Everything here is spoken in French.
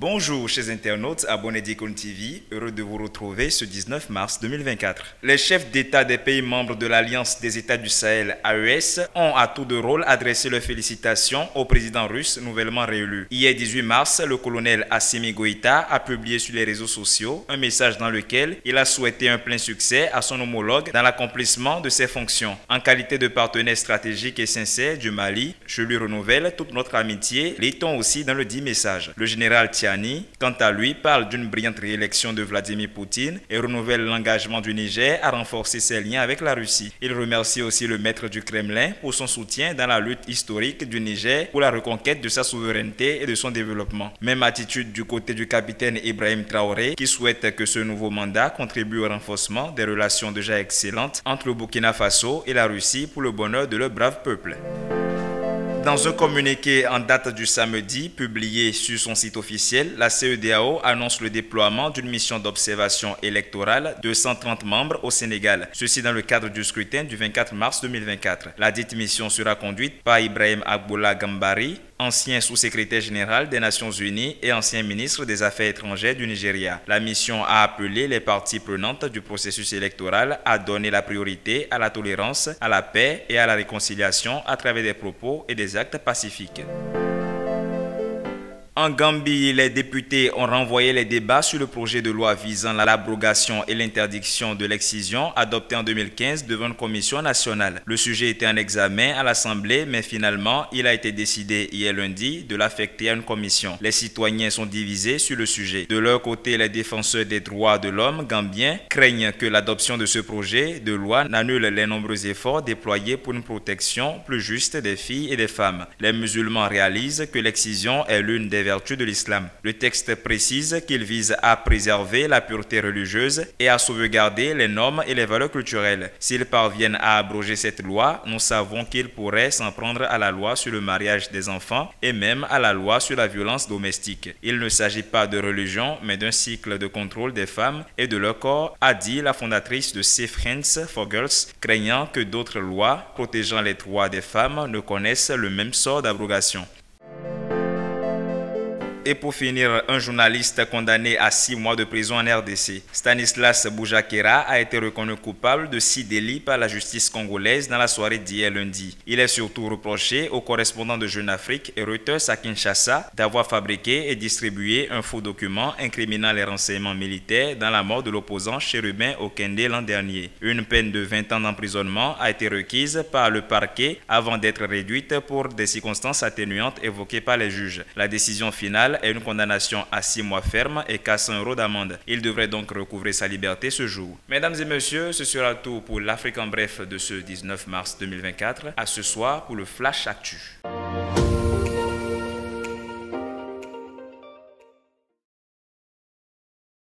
Bonjour chers internautes, abonnés d'Icon TV, heureux de vous retrouver ce 19 mars 2024. Les chefs d'État des pays membres de l'Alliance des États du Sahel, AES, ont à tour de rôle adressé leurs félicitations au président russe nouvellement réélu. Hier 18 mars, le colonel Assimi Goïta a publié sur les réseaux sociaux un message dans lequel il a souhaité un plein succès à son homologue dans l'accomplissement de ses fonctions. En qualité de partenaire stratégique et sincère du Mali, je lui renouvelle toute notre amitié, lit-on aussi dans le dit message. Le général Tiani, quant à lui, parle d'une brillante réélection de Vladimir Poutine et renouvelle l'engagement du Niger à renforcer ses liens avec la Russie. Il remercie aussi le maître du Kremlin pour son soutien dans la lutte historique du Niger pour la reconquête de sa souveraineté et de son développement. Même attitude du côté du capitaine Ibrahim Traoré qui souhaite que ce nouveau mandat contribue au renforcement des relations déjà excellentes entre le Burkina Faso et la Russie pour le bonheur de leur brave peuple. Dans un communiqué en date du samedi, publié sur son site officiel, la CEDEAO annonce le déploiement d'une mission d'observation électorale de 130 membres au Sénégal. Ceci dans le cadre du scrutin du 24 mars 2024. La dite mission sera conduite par Ibrahim Agbola Gambari, ancien sous-secrétaire général des Nations Unies et ancien ministre des Affaires étrangères du Nigeria. La mission a appelé les parties prenantes du processus électoral à donner la priorité à la tolérance, à la paix et à la réconciliation à travers des propos et des actes pacifiques. En Gambie, les députés ont renvoyé les débats sur le projet de loi visant l'abrogation et l'interdiction de l'excision adopté en 2015 devant une commission nationale. Le sujet était en examen à l'Assemblée, mais finalement, il a été décidé hier lundi de l'affecter à une commission. Les citoyens sont divisés sur le sujet. De leur côté, les défenseurs des droits de l'homme gambiens craignent que l'adoption de ce projet de loi n'annule les nombreux efforts déployés pour une protection plus juste des filles et des femmes. Les musulmans réalisent que l'excision est l'une des vertus de l'islam. Le texte précise qu'il vise à préserver la pureté religieuse et à sauvegarder les normes et les valeurs culturelles. S'ils parviennent à abroger cette loi, nous savons qu'ils pourraient s'en prendre à la loi sur le mariage des enfants et même à la loi sur la violence domestique. Il ne s'agit pas de religion, mais d'un cycle de contrôle des femmes et de leur corps, a dit la fondatrice de Safe Hands for Girls, craignant que d'autres lois protégeant les droits des femmes ne connaissent le même sort d'abrogation. Et pour finir, un journaliste condamné à 6 mois de prison en RDC. Stanislas Boujakera a été reconnu coupable de 6 délits par la justice congolaise dans la soirée d'hier lundi. Il est surtout reproché au correspondant de Jeune Afrique et Reuters à Kinshasa d'avoir fabriqué et distribué un faux document incriminant les renseignements militaires dans la mort de l'opposant Chérubin Okende l'an dernier. Une peine de 20 ans d'emprisonnement a été requise par le parquet avant d'être réduite pour des circonstances atténuantes évoquées par les juges. La décision finale est une condamnation à 6 mois ferme et 400 € d'amende. Il devrait donc recouvrer sa liberté ce jour. Mesdames et messieurs, ce sera tout pour l'Afrique en bref de ce 19 mars 2024. À ce soir pour le Flash Actu.